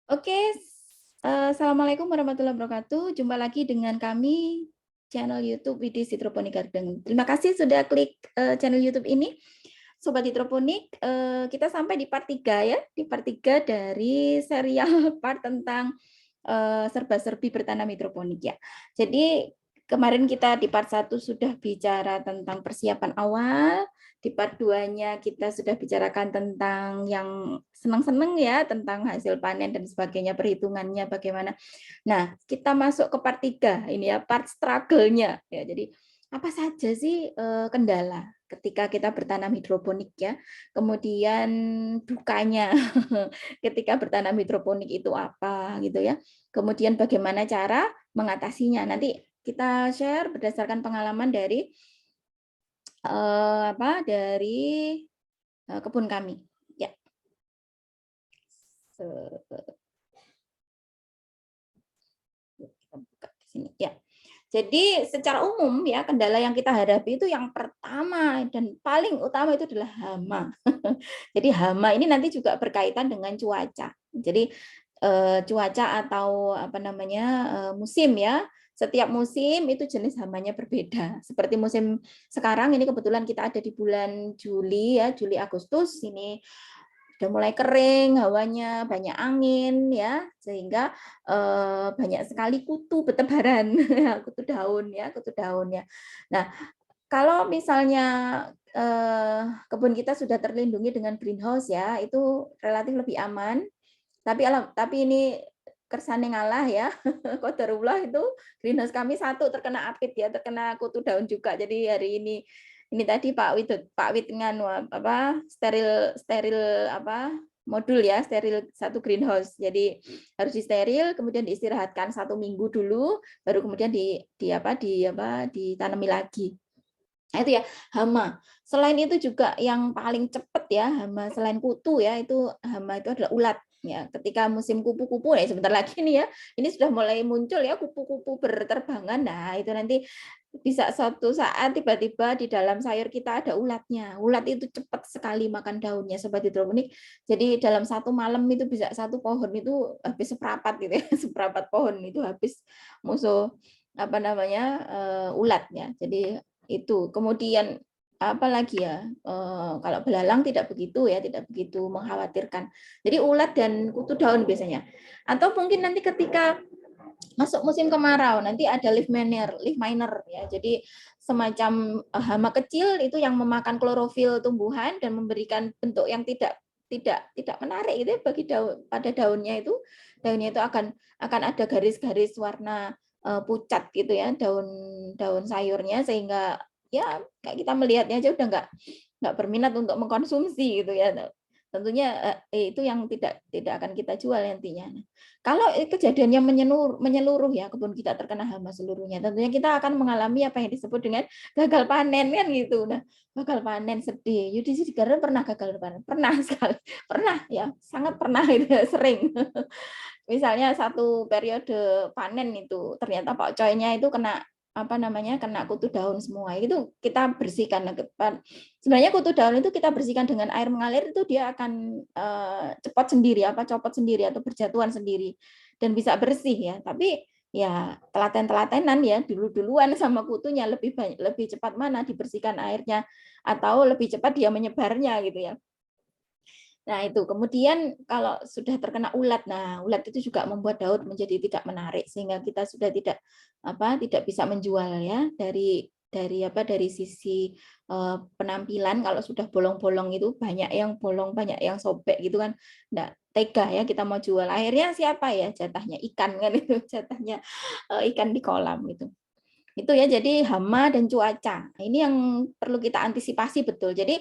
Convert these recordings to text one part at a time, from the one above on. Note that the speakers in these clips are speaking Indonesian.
Oke, assalamualaikum warahmatullahi wabarakatuh. Jumpa lagi dengan kami channel YouTube Widis Hidroponik Garden. Terima kasih sudah klik channel YouTube ini, Sobat Hidroponik. Kita sampai di part 3 ya, di part 3 dari serial part tentang serba-serbi bertanam hidroponik ya. Jadi kemarin kita di part 1 sudah bicara tentang persiapan awal, di part 2-nya kita sudah bicarakan tentang yang senang-senang ya, tentang hasil panen dan sebagainya, perhitungannya bagaimana. Nah, kita masuk ke part 3 ini ya, part struggle-nya ya. Jadi apa saja sih kendala ketika kita bertanam hidroponik ya. Kemudian dukanya ketika bertanam hidroponik itu apa gitu ya. Kemudian bagaimana cara mengatasinya. Nanti kita share berdasarkan pengalaman dari kebun kami. Ya. Kita buka di sini. Ya. Jadi secara umum ya kendala yang kita hadapi itu yang pertama dan paling utama itu adalah hama. Jadi hama ini nanti juga berkaitan dengan cuaca. Jadi cuaca atau apa namanya musim ya. Setiap musim itu jenis hamanya berbeda. Seperti musim sekarang ini kebetulan kita ada di bulan Juli ya, Juli Agustus ini udah mulai kering, hawanya banyak angin ya, sehingga banyak sekali kutu bertebaran, kutu daun ya, kutu daun ya. Nah, kalau misalnya kebun kita sudah terlindungi dengan greenhouse ya, itu relatif lebih aman. Tapi ini kersane ngalah ya, qadarullah itu greenhouse kami satu terkena apit ya, terkena kutu daun juga. Jadi hari ini tadi Pak Wid nganu apa steril steril apa modul ya, steril satu greenhouse. Jadi harus disteril, kemudian diistirahatkan 1 minggu dulu, baru kemudian ditanami lagi. Nah, itu ya hama. Selain itu juga yang paling cepat ya hama selain kutu ya itu hama itu adalah ulat ya. Ketika musim kupu-kupu ya sebentar lagi nih ya, ini sudah mulai muncul ya kupu-kupu berterbangan. Nah, itu nanti bisa suatu saat tiba-tiba di dalam sayur kita ada ulatnya. Ulat itu cepat sekali makan daunnya sobat hidroponik. Jadi dalam 1 malam itu bisa satu pohon itu habis seprapat gitu ya, seprapat pohon itu habis musuh apa namanya ulatnya. Jadi itu kemudian apalagi ya kalau belalang tidak begitu ya, tidak begitu mengkhawatirkan. Jadi ulat dan kutu daun biasanya. Atau mungkin nanti ketika masuk musim kemarau nanti ada leaf miner ya. Jadi semacam hama kecil itu yang memakan klorofil tumbuhan dan memberikan bentuk yang tidak menarik itu ya bagi daun, pada daunnya itu akan ada garis-garis warna pucat gitu ya daun sayurnya, sehingga ya kayak kita melihatnya aja udah nggak berminat untuk mengkonsumsi gitu ya. Tentunya itu yang tidak akan kita jual nantinya. Kalau kejadiannya menyeluruh ya, kebun kita terkena hama seluruhnya, tentunya kita akan mengalami apa yang disebut dengan gagal panen kan gitu. Nah, gagal panen sedih. Yudhistira di Garden pernah gagal panen? Pernah sekali. Pernah ya, sangat pernah itu sering. Misalnya satu periode panen itu ternyata pokcoynya itu kena apa namanya kena kutu daun semua, itu kita bersihkan. Sebenarnya kutu daun itu kita bersihkan dengan air mengalir itu dia akan copot sendiri atau berjatuhan sendiri dan bisa bersih ya. Tapi ya telaten-telatenan ya, duluan sama kutunya, lebih cepat mana dibersihkan airnya atau lebih cepat dia menyebarnya gitu ya. Nah, itu. Kemudian kalau sudah terkena ulat, nah ulat itu juga membuat daun menjadi tidak menarik sehingga kita sudah tidak bisa menjual ya dari sisi penampilan. Kalau sudah bolong-bolong itu banyak yang bolong, banyak yang sobek gitu kan. Enggak tega ya kita mau jual. Akhirnya siapa ya jatahnya ikan kan itu, jatahnya ikan di kolam gitu. Itu ya, jadi hama dan cuaca. Nah, ini yang perlu kita antisipasi betul. Jadi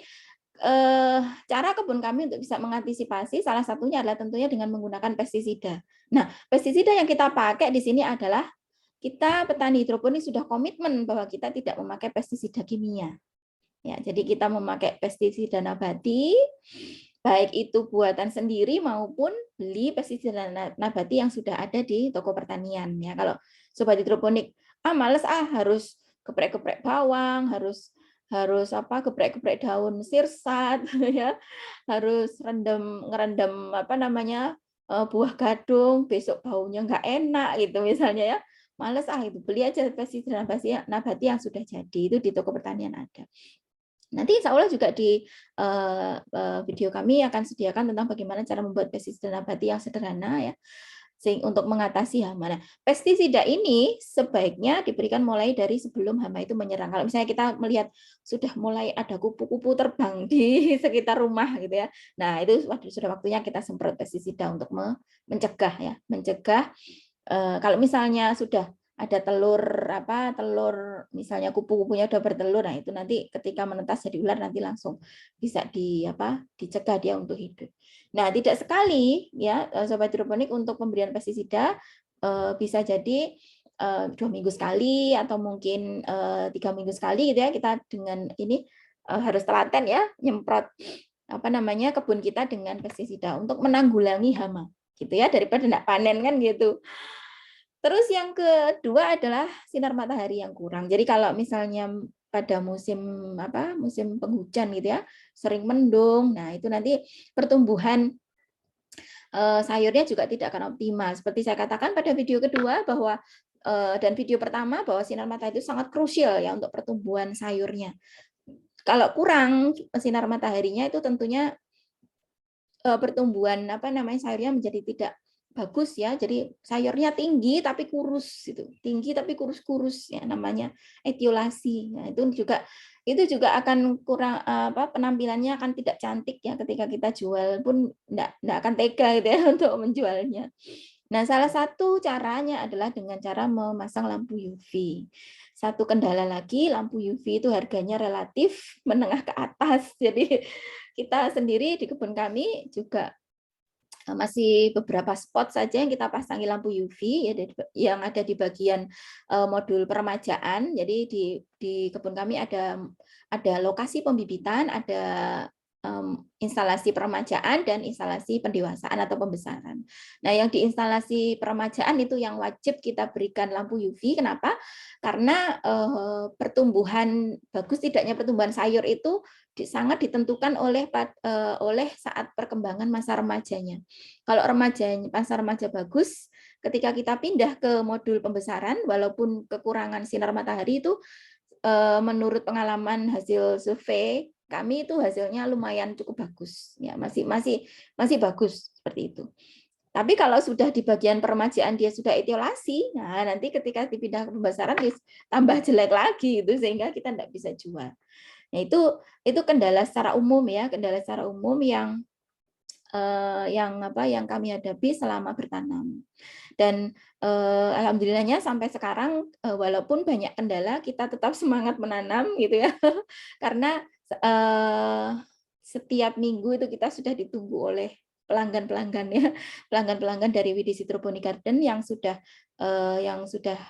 cara kebun kami untuk bisa mengantisipasi salah satunya adalah tentunya dengan menggunakan pestisida. Nah, pestisida yang kita pakai di sini adalah kita petani hidroponik sudah komitmen bahwa kita tidak memakai pestisida kimia. Ya, jadi kita memakai pestisida nabati, baik itu buatan sendiri maupun beli pestisida nabati yang sudah ada di toko pertanian. Ya, kalau sobat hidroponik males harus geprek-geprek bawang, harus geprek-geprek daun sirsat ya, harus ngerendam buah gadung, besok baunya nggak enak gitu misalnya ya. Males itu beli aja pestisida nabati yang sudah jadi, itu di toko pertanian ada. Nanti insya Allah juga di video kami akan sediakan tentang bagaimana cara membuat pestisida nabati yang sederhana ya, untuk mengatasi hama. Nah, pestisida ini sebaiknya diberikan mulai dari sebelum hama itu menyerang. Kalau misalnya kita melihat sudah mulai ada kupu-kupu terbang di sekitar rumah gitu ya, nah itu sudah waktunya kita semprot pestisida untuk mencegah ya, mencegah. Kalau misalnya sudah ada telur misalnya kupu-kupunya udah bertelur, nah itu nanti ketika menetas jadi ular nanti langsung bisa dicegah dia untuk hidup. Nah, tidak sekali ya sobat hidroponik untuk pemberian pestisida bisa jadi 2 minggu sekali atau mungkin 3 minggu sekali gitu ya, kita dengan ini harus telaten ya nyemprot kebun kita dengan pestisida untuk menanggulangi hama gitu ya, daripada tidak panen kan gitu. Terus yang kedua adalah sinar matahari yang kurang. Jadi kalau misalnya pada musim musim penghujan gitu ya, sering mendung, nah itu nanti pertumbuhan sayurnya juga tidak akan optimal. Seperti saya katakan pada video kedua bahwa dan video pertama bahwa sinar matahari itu sangat krusial ya untuk pertumbuhan sayurnya. Kalau kurang sinar mataharinya itu tentunya pertumbuhan sayurnya menjadi tidak bagus ya. Jadi sayurnya tinggi tapi kurus itu. Tinggi tapi kurus-kurus ya, namanya etiolasi. Nah, itu juga akan kurang penampilannya akan tidak cantik ya, ketika kita jual pun enggak akan tega gitu ya untuk menjualnya. Nah, salah satu caranya adalah dengan cara memasang lampu UV. Satu kendala lagi, lampu UV itu harganya relatif menengah ke atas. Jadi kita sendiri di kebun kami juga masih beberapa spot saja yang kita pasangi lampu UV ya, yang ada di bagian modul peremajaan. Jadi di kebun kami ada lokasi pembibitan, ada instalasi peremajaan dan instalasi pendewasaan atau pembesaran. Nah, yang di instalasi peremajaan itu yang wajib kita berikan lampu UV. Kenapa? Karena pertumbuhan bagus tidaknya pertumbuhan sayur itu sangat ditentukan oleh saat perkembangan masa remajanya. Kalau masa remaja bagus, ketika kita pindah ke modul pembesaran, walaupun kekurangan sinar matahari itu menurut pengalaman hasil survei kami itu hasilnya lumayan cukup bagus ya, masih bagus seperti itu. Tapi kalau sudah di bagian peremajaan dia sudah etiolasi, nah nanti ketika dipindah ke pembesaran dia tambah jelek lagi itu, sehingga kita tidak bisa jual. Nah, itu kendala secara umum ya, kendala secara umum yang kami hadapi selama bertanam. Dan alhamdulillahnya sampai sekarang walaupun banyak kendala kita tetap semangat menanam gitu ya. Karena setiap minggu itu kita sudah ditunggu oleh pelanggan-pelanggan ya, pelanggan-pelanggan dari Widis Hydroponic Garden yang sudah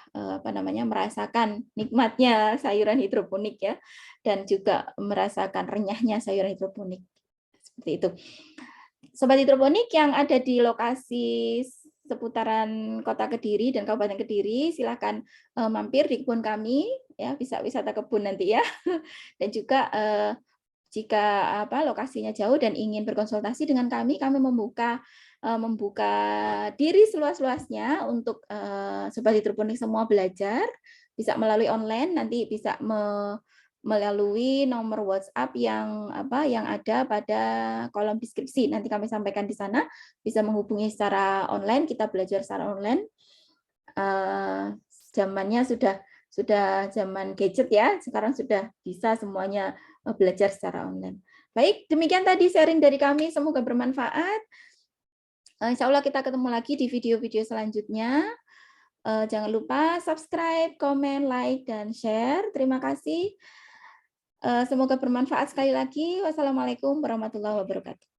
merasakan nikmatnya sayuran hidroponik ya, dan juga merasakan renyahnya sayuran hidroponik. Seperti itu. Sobat hidroponik yang ada di lokasi seputaran Kota Kediri dan Kabupaten Kediri, silakan mampir di kebun kami ya, bisa wisata kebun nanti ya. Dan juga jika lokasinya jauh dan ingin berkonsultasi dengan kami membuka diri seluas-luasnya untuk sobat hidroponik semua belajar, bisa melalui online, nanti bisa melalui nomor WhatsApp yang ada pada kolom deskripsi. Nanti kami sampaikan di sana, bisa menghubungi secara online, kita belajar secara online. Zamannya sudah zaman gadget ya, sekarang sudah bisa semuanya belajar secara online. Baik, demikian tadi sharing dari kami, semoga bermanfaat. Insya Allah kita ketemu lagi di video-video selanjutnya. Jangan lupa subscribe, komen, like, dan share. Terima kasih. Semoga bermanfaat sekali lagi. Wassalamualaikum warahmatullahi wabarakatuh.